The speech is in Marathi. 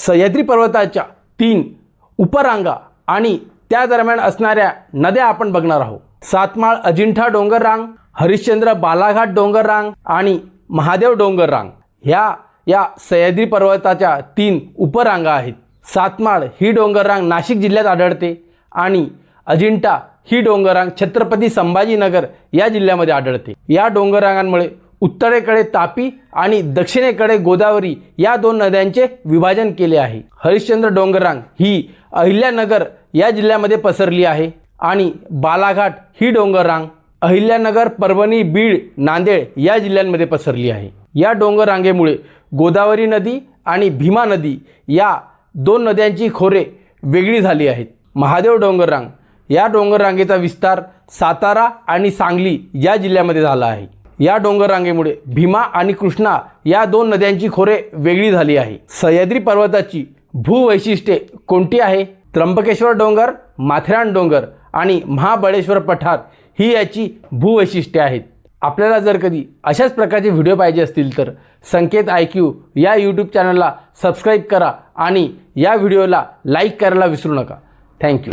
सह्याद्री पर्वताच्या 3 उपरांगा आणि त्या दरम्यान असणाऱ्या नद्या आपण बघणार आहोत। सातमाळ अजिंठा डोंगर रांग, हरिश्चंद्र बालाघाट डोंगर रांग आणि महादेव डोंगर रांग या सह्याद्री पर्वताच्या 3 उपरांगा आहेत। सातमाळ ही डोंगर रांग नाशिक जिल्ह्यात आढळते आणि अजिंठा ही डोंगर रांग छत्रपती संभाजीनगर या जिल्ह्यामध्ये आढळते। या डोंगर रांगांमुळे उत्तरेकडे तापी आणि दक्षिणेकडे गोदावरी या 2 नद्यांचे विभाजन केले आहे। हरिश्चंद्र डोंगर रांग ही अहिल्यानगर या जिल्ह्यामध्ये पसरली आहे आणि बालाघाट ही डोंगर रांग अहिल्यानगर, परभणी, बीड, नांदेड या जिल्ह्यांमध्ये पसरली आहे। या डोंगर रांगेमुळे गोदावरी नदी आणि भीमा नदी या 2 नद्यांची खोरे वेगळी झाली आहेत। महादेव डोंगर रांग या डोंगर रांगेचा विस्तार सातारा आणि सांगली या जिल्ह्यामध्ये झाला आहे। या डोंगर रांगेमुळे भीमा आणि कृष्णा या 2 नद्यांची खोरे वेगळी झाली आहे। सह्याद्री पर्वताची भूवैशिष्ट्ये कोणती आहे? त्र्यंबकेश्वर डोंगर, माथेरान डोंगर आणि महाबळेश्वर पठार ही याची भूवैशिष्ट्ये आहेत। आपल्याला जर कधी अशाच प्रकारचे व्हिडिओ पाहिजे असतील तर संकेत IQ या यूट्यूब चॅनलला सबस्क्राईब करा आणि या व्हिडिओला लाईक करायला विसरू नका। थँक्यू।